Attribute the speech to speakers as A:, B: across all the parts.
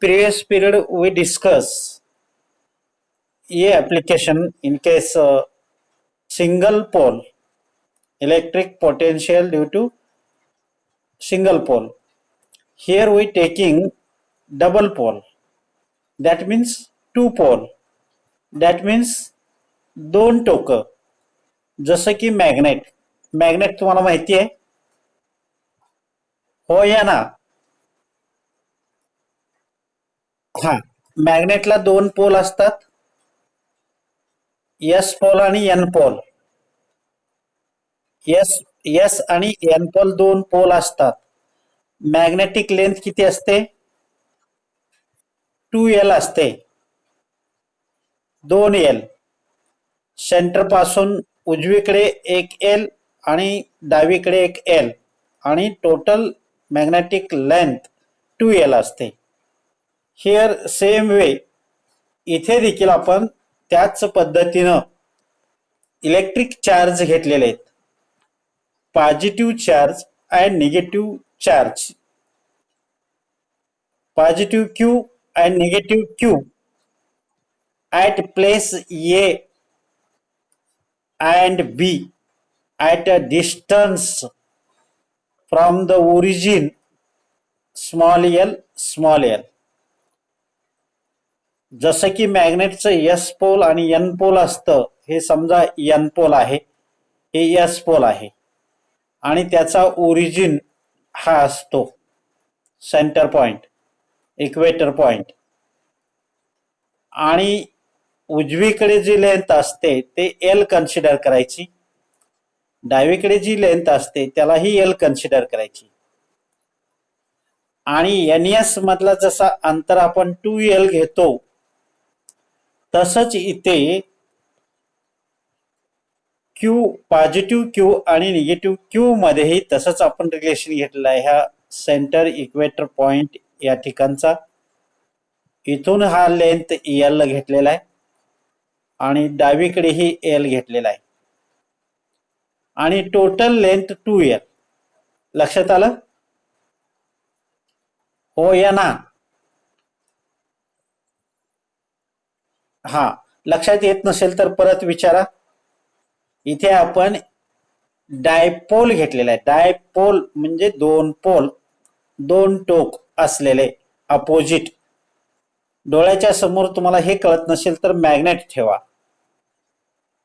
A: previous period we discuss a application in case single pole electric potential due to single pole. Here we taking double pole, that means two pole, that means दोन टोकं. जसं की magnet. Magnet तुम्हाला माहिती आहे? हो या ना. हा, मॅग्नेटला दोन पोल असतात, एस पोल आणि एन पोल. एस आणि एन पोल दोन पोल असतात. मॅग्नेटिक लेंथ किती असते? 2L असते. 2L. सेंटर पासून उजवीकडे एक L आणि डावीकडे एक L आणि टोटल मॅग्नेटिक लेंथ 2L असते. हिअर सेम वे इथे देखील आपण त्याच पद्धतीनं इलेक्ट्रिक चार्ज घेतलेले आहेत. Positive charge and negative charge. Positive Q and negative Q at place A and B at a distance from the origin small l. जसं की मॅग्नेटचं एस पोल आणि एन पोल असतं, हे समजा एन पोल आहे, हे एस पोल आहे आणि त्याचा ओरिजिन हा असतो सेंटर पॉइंट, इक्वेटर पॉइंट. आणि उजवीकडे जी लेंथ असते ते एल कन्सिडर करायची, डावीकडे जी लेंथ असते त्यालाही एल कन्सिडर करायची. आणि एन एस मधला जसा अंतर आपण 2L घेतो तसंच इथे Q, पॉझिटिव्ह Q आणि निगेटिव्ह Q मध्येही तसंच आपण रिलेशन घेतलेलं आहे. ह्या सेंटर इक्वेटर पॉइंट या ठिकाणचा इथून हा लेंथ एल घेतलेला आहे आणि डावीकडेही एल घेतलेला आहे आणि टोटल लेंथ 2L. लक्षात आलं? हो या ना. हा, लक्षात येत नसेल तर परत विचारा. इथे आपण डायपोल घेतलेला आहे. डायपोल म्हणजे दोन पोल, दोन टोक असलेले अपोजिट. डोळ्याच्या समोर तुम्हाला हे कळत नसेल तर मॅग्नेट ठेवा,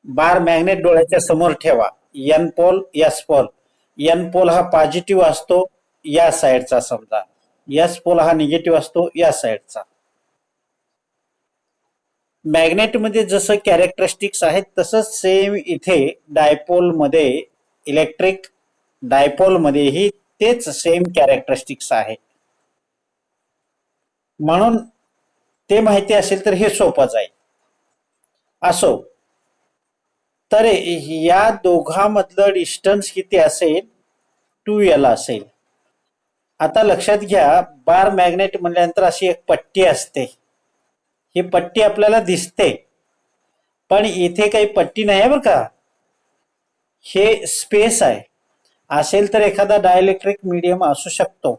A: बार मॅग्नेट डोळ्याच्या समोर ठेवा. N pole, S pole. N pole हा पॉझिटिव्ह असतो या साईडचा समजा, एस पोल हा निगेटिव्ह असतो या साईडचा. मॅग्नेट मध्ये जसं कॅरेक्टरिस्टिक्स आहेत तसंच सेम इथे डायपोल मध्ये, इलेक्ट्रिक डायपोल मध्येही तेच सेम कॅरेक्टरिस्टिक्स आहे. म्हणून ते माहिती असेल तर हे सोपं जाईल. असो, तर या दोघांमधलं डिस्टन्स किती असेल? 2L असेल. आता लक्षात घ्या, बार मॅग्नेट म्हटल्यानंतर अशी एक पट्टी असते. ही पट्टी आपल्याला दिसते, पण इथे काही पट्टी नाही बरं का, हे स्पेस आहे. असेल तर एखादा डायइलेक्ट्रिक मीडियम असू शकतो,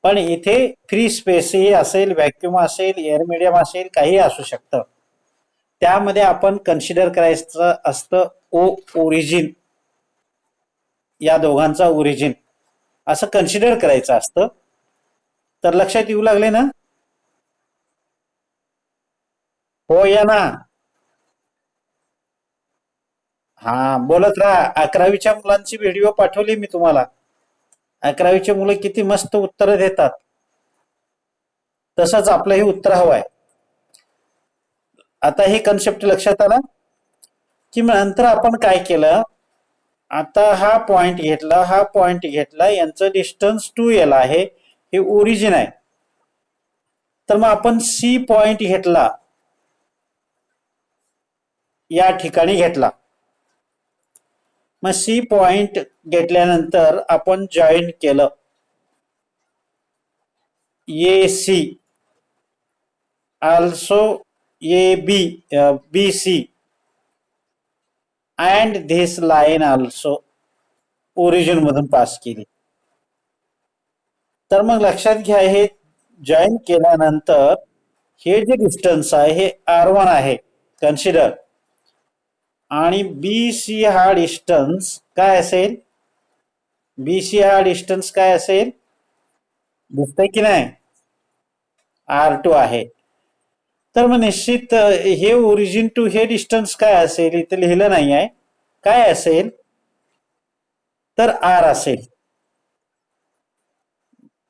A: पण इथे फ्री स्पेसही असेल, व्हॅक्युम असेल, एअर मीडियम असेल, काही असू शकतं. त्यामध्ये आपण कन्सिडर करायचं असतं ओरिजिन, या दोघांचा ओरिजिन असं कन्सिडर करायचं असतं. तर लक्षात येऊ लागले ना? हो या ना. हा, बोलत राहा. 11वीच्या मुलांची व्हिडिओ पाठवली मी तुम्हाला. 11वीचे मुलं किती मस्त उत्तर देतात. तसंच आपलंही उत्तर हवं आहे. आता हे कन्सेप्ट लक्षात आला की नंतर आपण काय केलं, आता हा पॉइंट घेतला, हा पॉइंट घेतला, यांचं डिस्टन्स 2L आहे, हे ओरिजिन आहे. तर मग आपण सी पॉइंट घेतला, या ठिकाणी घेतला. मग सी पॉइंट घेतल्यानंतर आपण जॉईन केलं AC, also AB, BC and this line also origin मधून पास केली. तर मग लक्षात घ्या, हे जॉईन केल्यानंतर हे जे डिस्टन्स आहे हे R1 आहे कन्सिडर, आणि बी सी हा डिस्टन्स काय असेल, बी सी हा डिस्टन्स काय असेल, दिसतंय की नाही, R2 आहे. तर मग निश्चित हे ओरिजिन टू हे डिस्टन्स काय असेल, इथे लिहिलं नाही आहे, काय असेल तर R असेल.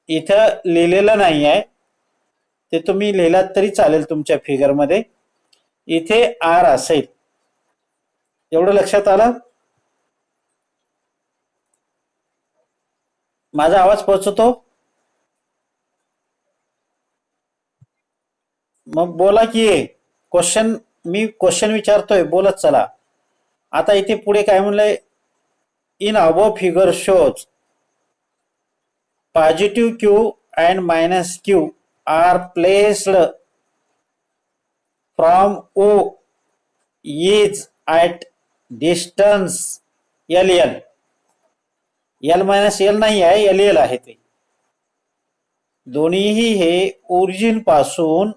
A: इथं लिहिलेलं नाही आहे, ते तुम्ही लिहिलात तरी चालेल तुमच्या फिगरमध्ये. इथे R असेल, एवढं लक्षात आलं. माझा आवाज पोहोचतो? मग बोला की, क्वेश्चन, मी क्वेश्चन विचारतोय, बोलत चला. आता इथे पुढे काय म्हणलंय, in above figure shows positive Q and minus Q are placed from O is at distance L L. L minus L नाही आहे, एल एल आहे ते. दोन्हीही हे ओरिजिन पासून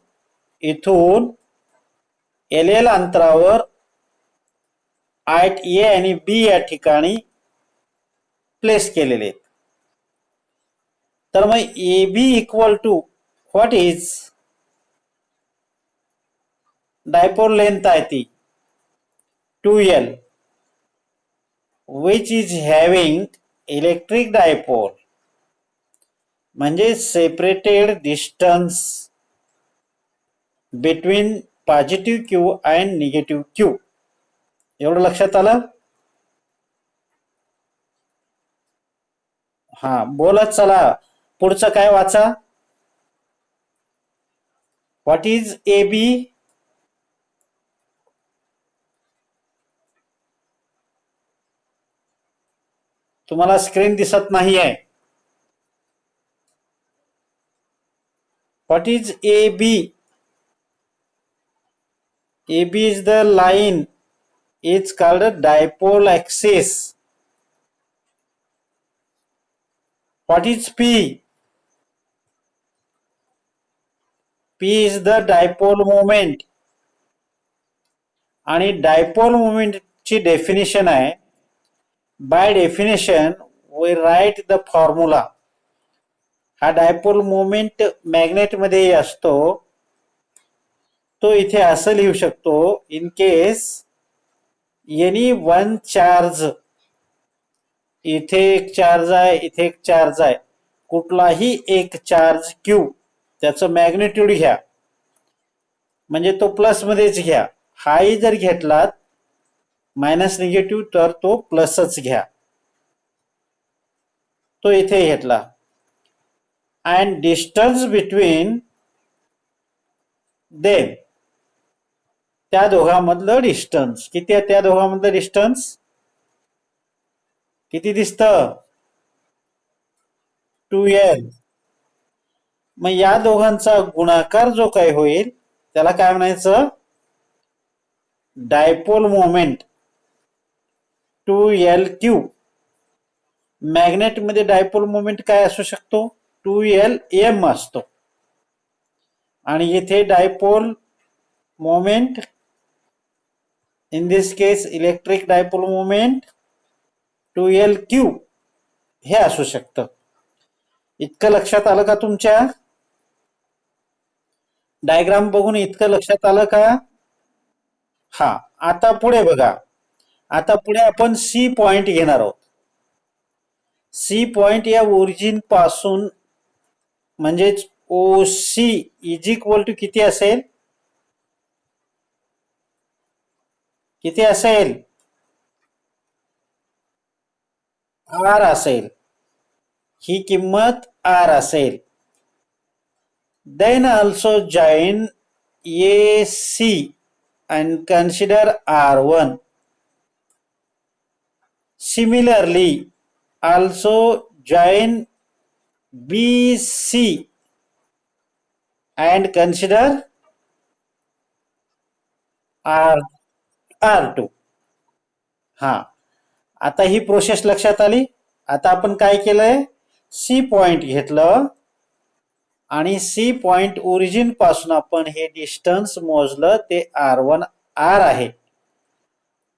A: इथून एल एल अंतरावर ॲट ए आणि बी या ठिकाणी प्लेस केलेले आहेत. तर मग A B equal to what is, dipole length आहे ती 2L, which is having electric dipole, म्हणजे separated distance between positive Q and negative Q. एवढं लक्षात आलं. हा, बोलत चला, पुढचं काय वाचा. व्हॉट इज ए बी, तुम्हाला स्क्रीन दिसत नाही आहे. What is A B, A B is the line is called dipole axis. What is P, P is the dipole moment. आणि डायपोल मोमेंटची डेफिनेशन आहे, by definition we write the formula. हा dipole moment मॅग्नेटमध्ये असतो, तो इथे असं लिहू शकतो, in case any one charge, इथे एक चार्ज आहे, इथे एक चार्ज आहे, कुठलाही एक चार्ज क्यू, त्याचं मॅग्नेट्यूड घ्या, म्हणजे तो प्लस मध्येच घ्या. हाही जर घेतलात मायनस निगेटिव्ह तर तो प्लसच घ्या. तो इथे घेतला. अँड डिस्टन्स बिटवीन देम, त्या दोघांमधलं डिस्टन्स किती आहे, त्या दोघांमधलं डिस्टन्स किती दिसतं, 2L. मग या दोघांचा गुणाकार जो काय होईल त्याला काय म्हणायचं, डायपोल मोमेंट 2LQ. मॅग्नेटमध्ये डायपोल मोमेंट काय असू शकतो, 2LM असतो. आणि इथे dipole moment, in this case electric dipole moment 2LQ हे असू शकतं. इतकं लक्षात आलं का तुमच्या, डायग्राम बघून इतकं लक्षात आलं का. हा, आता पुढे बघा. आता पुढे आपण सी पॉइंट घेणार आहोत. सी पॉइंट या ओरिजिन पासून, म्हणजेच ओ सी इज इक्वल टू किती असेल, किती असेल, R असेल, ही किंमत R असेल. Then also join A C and consider R1. Similarly also join BC and consider R2. हा, आता ही प्रोसेस लक्षात आली. आता आपण काय केलंय, सी पॉइंट घेतलं आणि सी पॉइंट ओरिजिन पासून आपण हे डिस्टन्स मोजलं ते R1 R आहे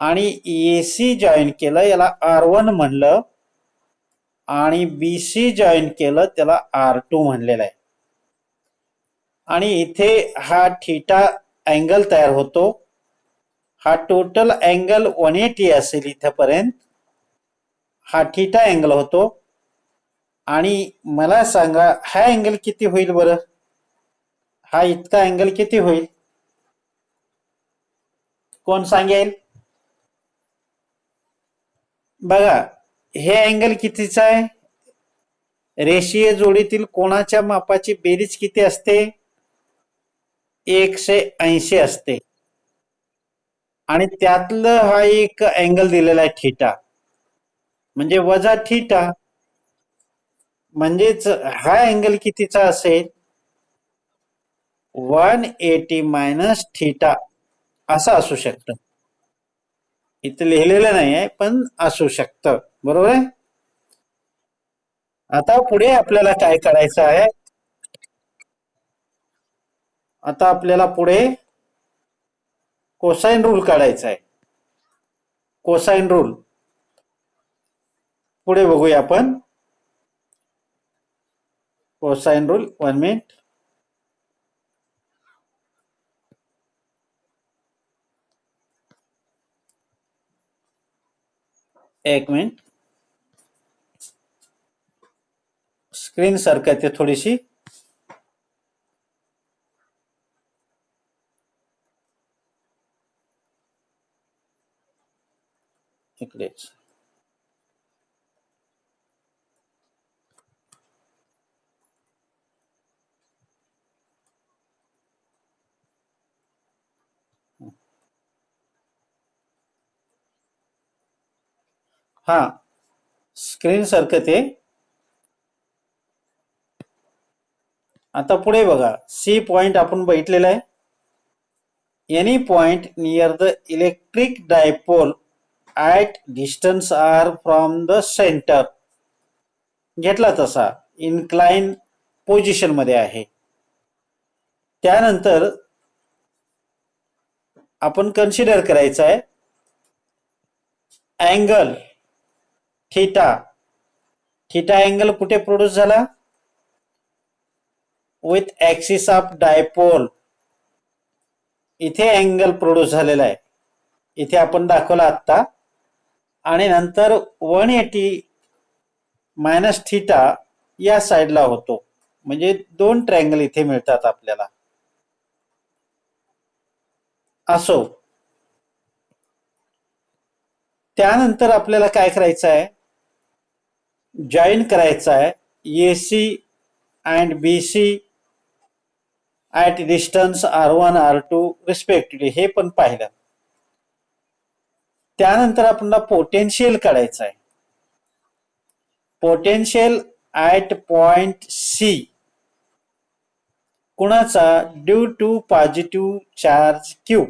A: आणि AC जॉईन केलं याला R1 म्हणलं आणि BC जॉईन केलं त्याला R2 म्हणलेलं आहे आणि इथे हा थीटा अँगल तयार होतो. हा टोटल अँगल 180 असेल इथपर्यंत हा थीटा अँगल होतो आणि मला सांगा हा अँगल किती होईल बरं. हा इतका अँगल किती होईल कोण सांगेल. बघा हे अँगल कितीचा आहे. रेषीय जोडीतील कोणाच्या मापाची बेरीज किती असते 180 असते आणि त्यातलं हा एक अँगल दिलेला आहे थीटा म्हणजे वजा थीटा म्हणजेच हा अँगल कितीचा असेल 180 मायनस थीटा असं असू शकतं. इथं लिहिलेलं नाही आहे पण असू शकतं बरोबर आहे. आता पुढे आपल्याला काय करायचं आहे. आता आपल्याला पुढे कोसाइन रूल काढायचा आहे. कोसाइन रूल पुढे बघूया आपण. Cosine rule 1 minute. एक मिनिट स्क्रीन सरकते थोडीशी. इकडेच हा स्क्रीन सरकते. आता पुढे बघा सी पॉइंट आपण बघितलेला आहे. Any point near the electric dipole at distance R from the centre घेतला तसा इन्क्लाइन पोझिशन मध्ये आहे. त्यानंतर आपण कन्सिडर करायचं आहे अँगल थीटा. थीटा अँगल कुठे प्रोड्यूस झाला विथ ॲक्सिस ऑफ डायपोल. इथे अँगल प्रोड्यूस झालेला आहे इथे आपण दाखवला आत्ता आणि नंतर 180 मायनस थीटा या साईडला होतो म्हणजे दोन ट्रायंगल इथे मिळतात आपल्याला. असो त्यानंतर आपल्याला काय करायचं आहे जॉईन करायचं आहे AC and BC at distance R1 R2 respectively हे पण पाहिलं. त्यानंतर आपल्याला पोटेन्शियल काढायचं आहे. पोटेन्शियल ॲट पॉइंट C कुणाचा due to positive charge Q.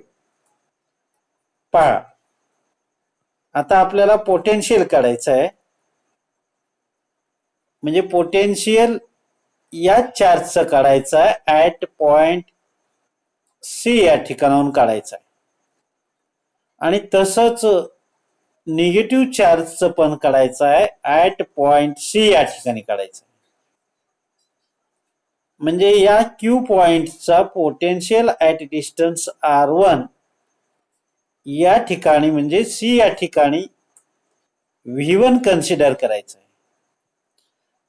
A: पहा आता आपल्याला पोटेन्शियल काढायचं आहे म्हणजे पोटेन्शियल या चार्जचं काढायचं आहे ॲट पॉइंट C या ठिकाणाहून काढायचं आहे आणि तसंच निगेटिव्ह चार्जचं पण काढायचं आहे ॲट पॉइंट C या ठिकाणी काढायचं आहे. म्हणजे या Q पॉइंटचा पोटेन्शियल ॲट डिस्टन्स R1 या ठिकाणी म्हणजे C या ठिकाणी V1 कन्सिडर करायचं आहे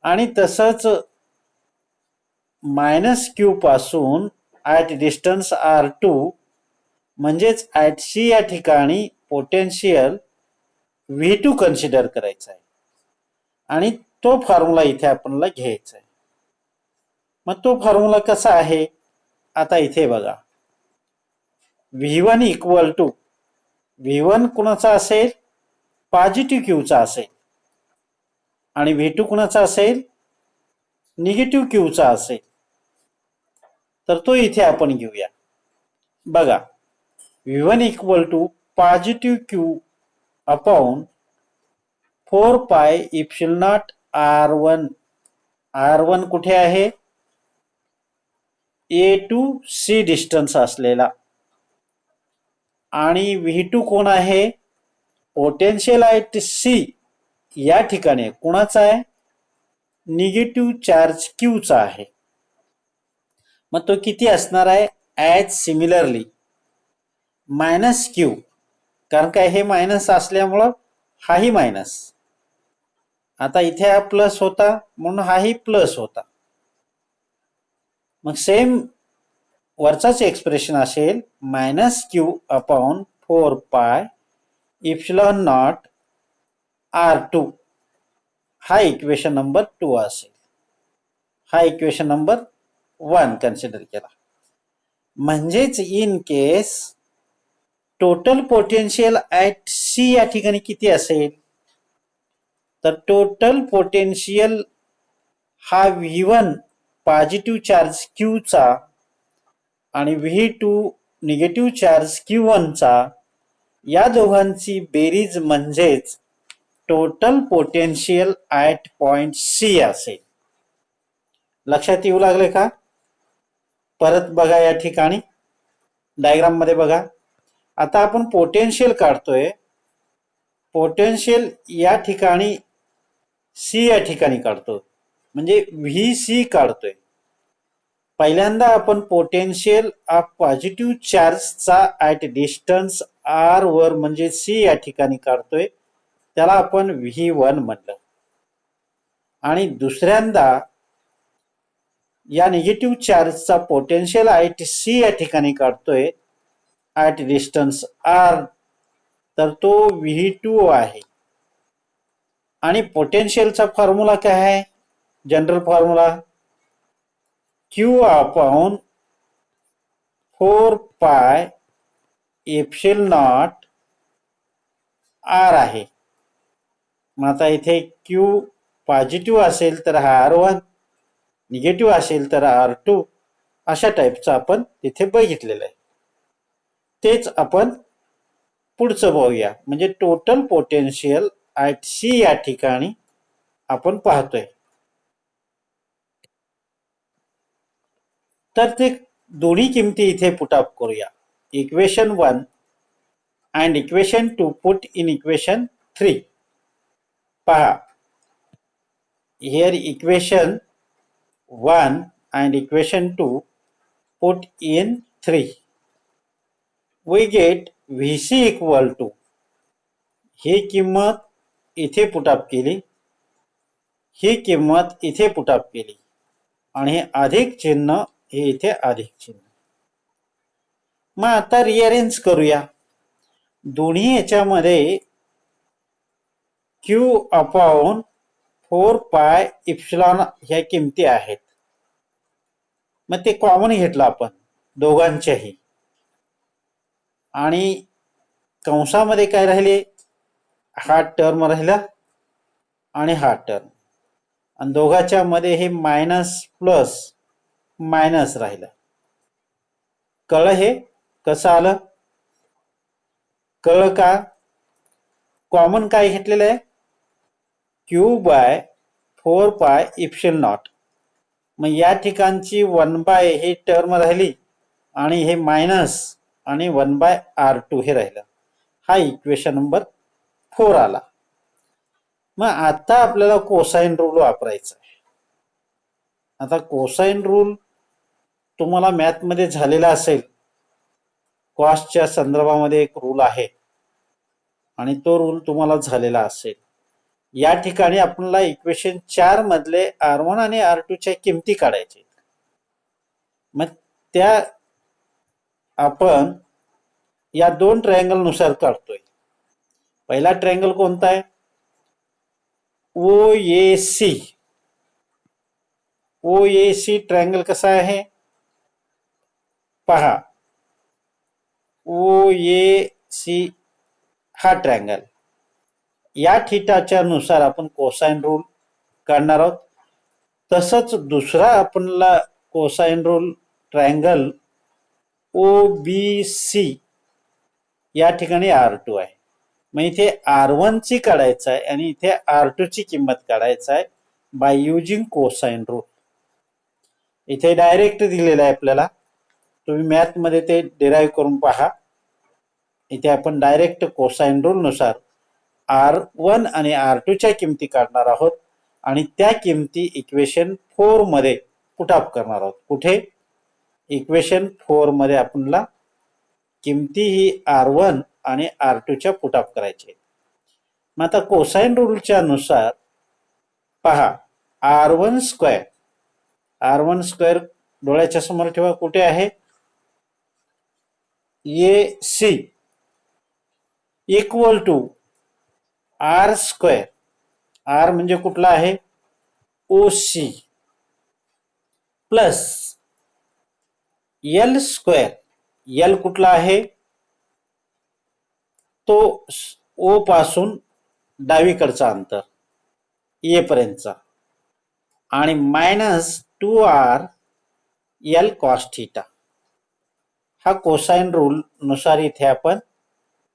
A: आणि तसंच मायनस Q पासून ॲट डिस्टन्स R2 म्हणजेच ॲट C या ठिकाणी पोटेन्शियल V2 कन्सिडर करायचा आहे आणि तो फॉर्म्युला इथे आपल्याला घ्यायचा आहे. मग तो फॉर्म्युला कसा आहे आता इथे बघा V1 इक्वल टू V1 कुणाचा असेल पॉझिटिव्ह Qचा असेल आणि V2 कुणाचा असेल निगेटिव्ह Qचा असेल. तर तो इथे आपण घेऊया. बघा V1 equal to positive Q upon 4 pi epsilon not R1. R1 कुठे आहे ए टू सी डिस्टन्स असलेला, आणि V2 कोण आहे, पोटेन्शियल ॲट सी या ठिकाणी कोणाचा आहे, निगेटिव्ह चार्ज क्यूचा आहे. मग तो किती असणार आहे, ॲज सिमिलरली मायनस क्यू, कारण काय हे मायनस असल्यामुळं हाही मायनस, आता इथे हा प्लस होता म्हणून हाही प्लस होता. मग सेम वरचाच एक्सप्रेशन असेल minus Q upon 4 pi epsilon not R2. हा इक्वेशन नंबर 2 असेल. हा इक्वेशन नंबर 1 कन्सिडर केला. म्हणजेच in case total potential at C या ठिकाणी किती असेल, तर टोटल पोटेन्शियल हा V1 पॉझिटिव्ह चार्ज क्यूचा आणि V2 निगेटिव्ह चार्ज Q1चा, या दोघांची बेरीज म्हणजेच total potential at point C असेल. लक्षात येऊ लागले का? परत बघा या ठिकाणी डायग्राम मध्ये बघा. आता आपण पोटेन्शियल काढतोय, पोटेन्शियल या ठिकाणी सी या ठिकाणी काढतो, म्हणजे VC काढतोय. पहिल्यांदा आपण पोटेन्शियल ऑफ पॉझिटिव्ह चार्जचा ॲट डिस्टन्स R वर म्हणजे सी या ठिकाणी काढतोय, त्याला आपण V1 म्हटलं. आणि दुसऱ्यांदा या निगेटिव्ह चार्जचा पोटेन्शियल ॲट सी या ठिकाणी काढतोय ॲट डिस्टन्स R, तर तो V2 आहे. आणि पोटेन्शियलचा फॉर्म्युला काय आहे, general formula Q upon 4 pi epsilon not R आहे. मग आता इथे Q पॉझिटिव्ह असेल तर हा R1, निगेटिव्ह असेल तर R2, अशा टाईपचं आपण तिथे बघितलेलं आहे. तेच आपण पुढचं पाहूया, म्हणजे टोटल पोटेन्शियल ॲट सी या ठिकाणी आपण पाहतोय. तर ते दोन्ही किमती इथे पुटअप करूया. Equation 1 and equation 2 put in equation 3. पहा, here equation 1 and equation 2 put in 3. We get VC equal to, ही किंमत इथे पुटअप केली, ही किंमत इथे पुटअप केली, आणि हे अधिक चिन्ह हे इथे अधिक चिन्ह. मग आता रिअरेंज करूया. दोन्ही याच्यामध्ये Q अपॉन 4 पाय इप्सिलॉन ह्या किमती आहेत. मग ते कॉमन घेतलं आपण दोघांच्याही, आणि कंसामध्ये काय राहिले, हा टर्म राहिला आणि हा टर्म, आणि दोघांच्या मध्ये हे मायनस प्लस मायनस राहिलं. कळलं हे कसं आलं, कळलं का? कॉमन काय घेतलेलं आहे, Q bye 4 pi epsilon not. मग या ठिकाणची 1 बाय ही टर्म राहिली, आणि हे मायनस आणि 1 बाय R2 हे राहिलं. हा इक्वेशन नंबर 4 आला. मग आता आपल्याला कोसाइन रूल वापरायचा आहे. आता कोसाइन रूल तुम्हाला मॅथ मध्ये झालेला असेल, कॉस्टच्या संदर्भामध्ये एक रूल आहे, आणि तो रूल तुम्हाला झालेला असेल. या ठिकाणी आपल्याला इक्वेशन 4 मधले R1 आणि R2 च्या किमती काढायच्या. मग त्या आपण या दोन ट्रायंगल नुसार काढतोय. पहिला ट्रायंगल कोणता आहे, OAC. OAC ट्रायंगल कसा आहे पहा. OAC हा ट्रायंगल, या थीटाच्या नुसार आपण कोसाइन रूल काढणार आहोत. तसंच दुसरा आपल्याला कोसाइन रूल ट्रायंगल OBC या ठिकाणी R2 आहे. मग इथे R1 ची काढायचं आहे आणि इथे R2 ची किंमत काढायचं आहे बाय युजिंग कोसाइन रूल. इथे डायरेक्ट दिलेलं आहे आपल्याला, तुम्ही मॅथ मध्ये ते डिराईव्ह करून पहा. इथे आपण डायरेक्ट कोसाइन रूल नुसार R1 आणि R2च्या किमती काढणार आहोत आणि त्या किमती इक्वेशन 4 मध्ये पुटअप करणार आहोत. कुठे? इक्वेशन 4 मध्ये आपल्याला किमती ही R1 आणि R2च्या पुटअप करायचे. मग आता कोसाइन रूलच्या नुसार पहा, R1 स्क्वेअर डोळ्याच्या समोर ठेवा, कुठे आहे? ये C equal to R square. R म्हणजे कुठला आहे? OC plus L square. L कुठला आहे? तो O पासून डावीकडचा अंतर येपर्यंतचा, आणि minus 2R L cos theta. हा कोसाइन रूल नुसार इथे आपण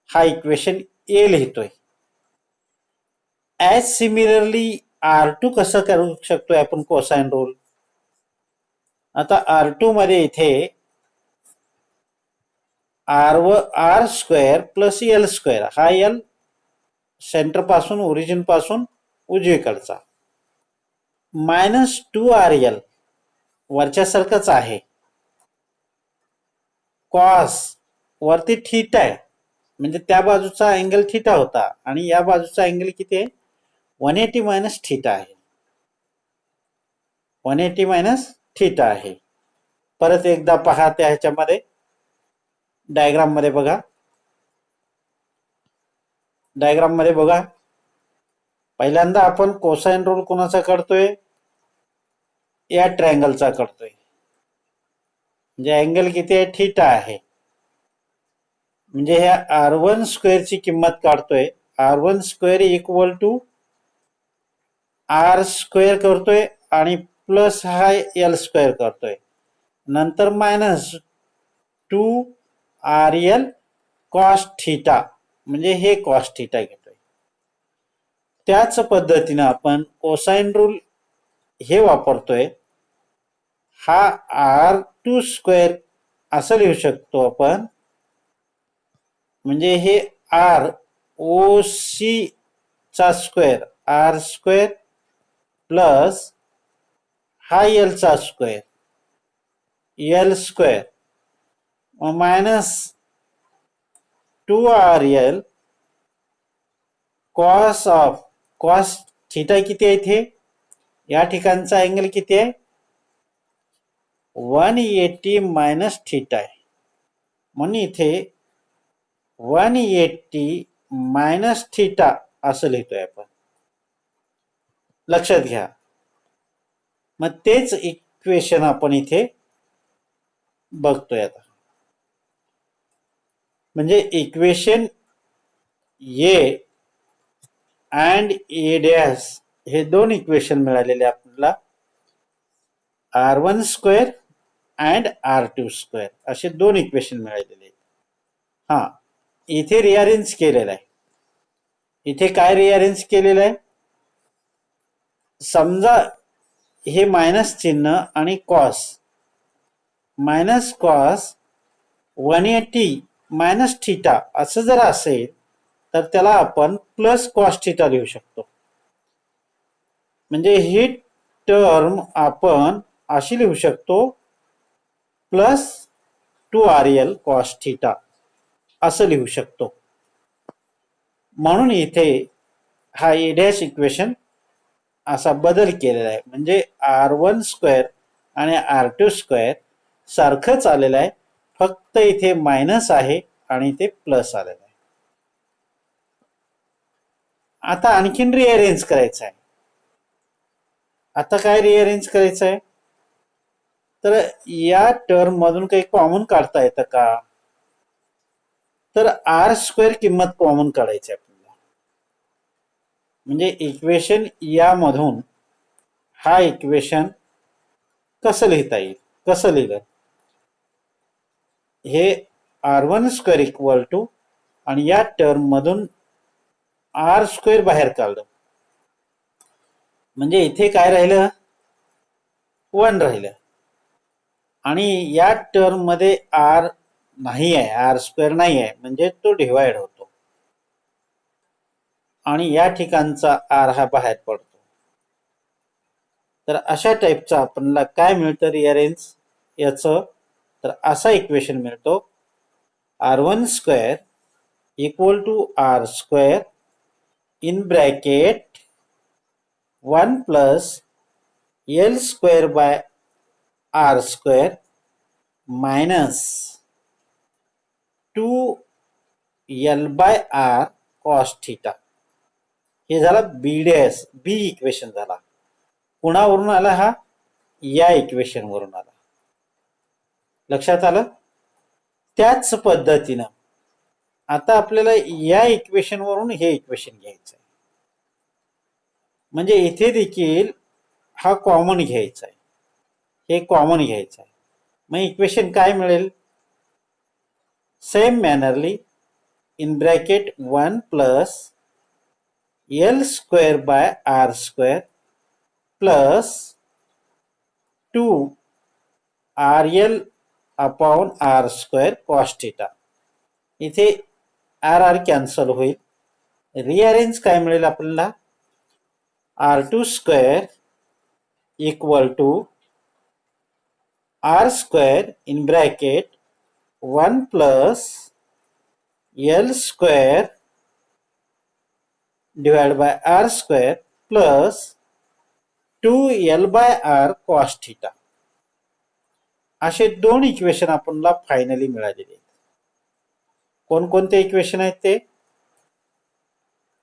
A: हा इक्वेशन ए लिहितोय. ॲज सिमिलरली R2 कसं करू शकतोय आपण कोसाइन रूल? आता R2 मध्ये इथे R square plus L square, हा L सेंटर पासून ओरिजिन पासून उजवीकडचा, मायनस 2RL वरच्यासारखंच आहे. कॉस वरती थीटा आहे, म्हणजे त्या बाजूचा अँगल थीटा होता आणि या बाजूचा अँगल किती आहे? 180 मायनस थीटा आहे. 180 मायनस थीटा आहे. परत एकदा पहा, त्या ह्याच्यामध्ये डायग्राम मध्ये बघा. डायग्राम मध्ये बघा, पहिल्यांदा आपण कोसाइन रूल कोणाचा काढतोय? या ट्रायंगलचा काढतोय. म्हणजे अँगल किती आहे? थीटा आहे. म्हणजे ह्या R1 स्क्वेअरची किंमत काढतोय. R1 square equal to R square करतोय आणि प्लस हा L स्क्वेअर करतोय, नंतर मायनस 2RL कॉस थीटा, म्हणजे हे कॉस थीटा घेतोय. त्याच पद्धतीनं आपण कोसाइन रूल हे वापरतोय. हा R2 स्क्वेअर असं लिहू शकतो आपण, म्हणजे हे R OC चा स्क्वेअर, R स्क्वेअर प्लस हा L चा square, L square minus 2RL cos theta किती आहे इथे? या ठिकाणचा अँगल किती आहे? 180 मायनस थीटा आहे. म्हणून इथे 180 मायनस थीटा असं लिहितोय आपण. लक्षात घ्या. मग तेच इक्वेशन आपण इथे बघतोय आता. म्हणजे equation A and A dash हे दोन इक्वेशन मिळालेले आपल्याला, R1 square and R2 square असे दोन इक्वेशन मिळालेले आहेत. हा, इथे रिअरेंज केलेलं आहे. इथे काय रिअरेंज केलेलं आहे? समजा हे मायनस चिन्ह आणि cos, minus cos 180 minus theta असं जर असेल तर त्याला आपण प्लस कॉस थीटा लिहू शकतो. म्हणजे ही टर्म आपण अशी लिहू शकतो, प्लस 2RL कॉस थीटा असं लिहू शकतो. म्हणून इथे हा ए डॅश इक्वेशन असा बदल केलेला आहे. म्हणजे R1 स्क्वेअर आणि R2 स्क्वेअर सारखंच आलेलं आहे, फक्त इथे मायनस आहे आणि ते प्लस आलेलं आहे. आता आणखीन रिअरेंज करायचं आहे. आता काय रिअरेंज करायचं आहे? तर या टर्म मधून काही कॉमन काढता येतं का? तर R स्क्वेअर किंमत कॉमन काढायची आपल्याला. म्हणजे इक्वेशन यामधून हा इक्वेशन कसं लिहिता येईल? कसं लिहिलं? हे R1 स्क्वेअर इक्वल टू, आणि या टर्म मधून R स्क्वेअर बाहेर काढलं, म्हणजे इथे काय राहिलं? 1 राहिलं. आणि या टर्म मध्ये आर नाही आहे, आर स्क्वेअर नाही आहे, म्हणजे तो डिवाइड होतो आणि या ठिकाणचा आर हा बाहेर पडतो. तर अशा टाईपचं आपल्याला काय मिळतं रिअरेंज याचं, तर असा इक्वेशन मिळतो r1 square equal to R square in bracket 1 plus L square by R square minus 2 by R cos theta. हे झाला बी इक्वेशन झाला. कुणावरून आला हा? या इक्वेशन वरून आला. लक्षात आलं? त्याच पद्धतीनं आता आपल्याला या इक्वेशन वरून हे इक्वेशन घ्यायचं आहे. म्हणजे इथे देखील हा कॉमन घ्यायचा आहे, हे कॉमन घ्यायचं आहे. मग इक्वेशन काय मिळेल? Same mannerly in bracket 1 plus L square by R square plus 2 R L upon R square cos theta. इथे आर आर कॅन्सल होईल. रिअरेंज काय मिळेल आपल्याला? r2 square equal to R square in bracket 1 plus L square divide by R square plus 2 by R cos theta. असे दोन equation आपल्याला finally मिळालेले आहेत. कोणकोणते इक्वेशन आहेत ते?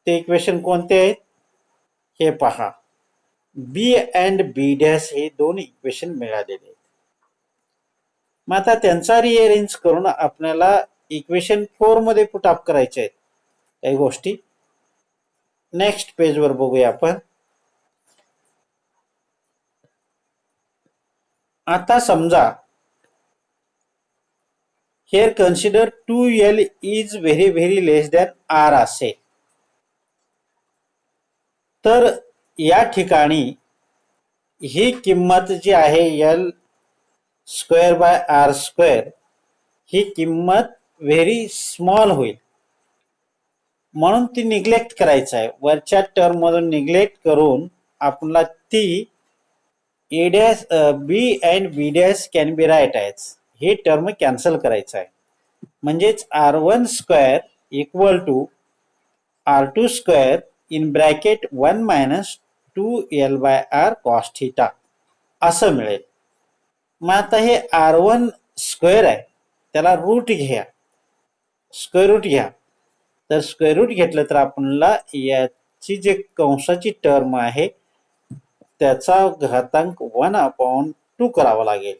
A: इक्वेशन कोणते आहेत हे पहा. बी अँड बी डॅश हे दोन इक्वेशन मिळालेले आहेत. मग आता त्यांचा रिअरेंज करून आपल्याला इक्वेशन 4 मध्ये पुट अप करायचे आहेत काही गोष्टी. नेक्स्ट पेजवर बघूया आपण. आता समजा here consider 2l is very less than r असेल, तर या ठिकाणी ही किंमत जी आहे l square by R square ही किंमत व्हेरी स्मॉल होईल, म्हणून ती निग्लेक्ट करायचं आहे. वरच्या टर्म मधून निग्लेक्ट करून आपल्याला ती A dash B and B dash can be write as हे टर्म कॅन्सल करायचं आहे. म्हणजेच r1 square equal to r2 square in bracket 1 minus 2l by R cos theta असं मिळेल. मग आता हे r1 स्क्वेअर आहे, त्याला रूट घ्या, स्क्वेअर रूट घ्या. तर स्क्वेअर रूट घेतलं तर आपल्याला याची जे कंसाची टर्म आहे त्याचा घातांक 1/2 करावा लागेल.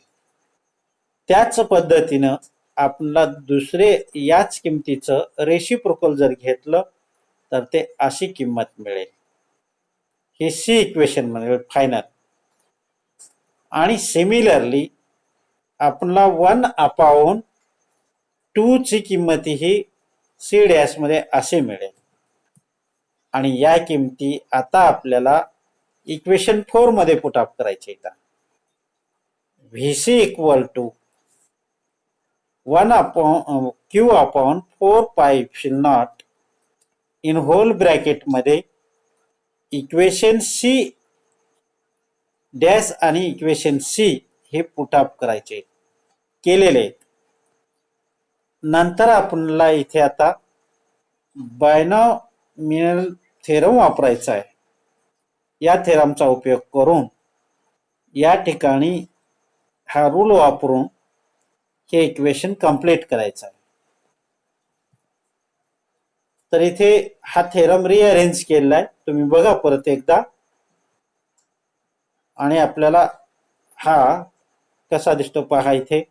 A: त्याच पद्धतीनं आपल्याला दुसरे याच किमतीचं रेसिप्रोकल जर घेतलं तर ते अशी किंमत मिळेल. हे सी इक्वेशन मिळेल फायनल. आणि सिमिलरली आपल्याला 1/2 ची किंमत ही सी डॅश मध्ये असे मिळेल. आणि या किमती आता आपल्याला इक्वेशन 4 मध्ये पुट अप करायचे आहेत. VC equal to 1/q/4πε0 in whole bracket मध्ये इक्वेशन सी डॅश आणि इक्वेशन सी हे पुट अप करायचे केलेले आहेत. नंतर आपल्याला इथे आता बायनॉमियल थेरम वापरायचा आहे. या थेरमचा उपयोग करून या ठिकाणी हा रूल वापरून हे इक्वेशन कंप्लीट करायचं आहे. तर इथे हा थेरम रिअरेंज केलेला आहे, तुम्ही बघा परत एकदा. आणि आपल्याला हा कसा दिसतो पहा. इथे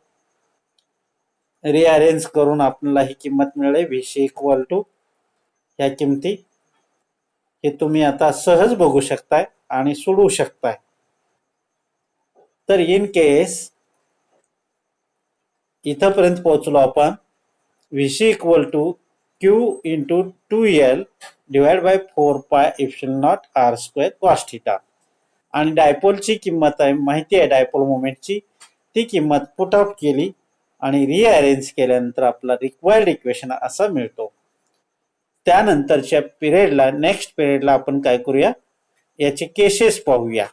A: रिअरेंज करून आपल्याला ही किंमत मिळाली व्हीसी इक्वल टू ह्या किमती. हे तुम्ही आता सहज बघू शकताय आणि सोडवू शकताय. तर इन केस इथंपर्यंत पोहोचलो आपण. VC equal to q into 2l divide by 4πε0 R square cos theta. आणि डायपोलची किंमत आहे माहिती आहे, डायपोल मोमेंटची ती किंमत पुट आउट केली आणि रिअरेंज केल्यानंतर आपला रिक्वायर्ड इक्वेशन असा मिळतो. त्यानंतरच्या पिरियडला नेक्स्ट पिरियडला आपण काय करूया, याचे केसेस पाहूया.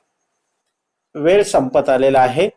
A: वेळ संपत आलेला आहे.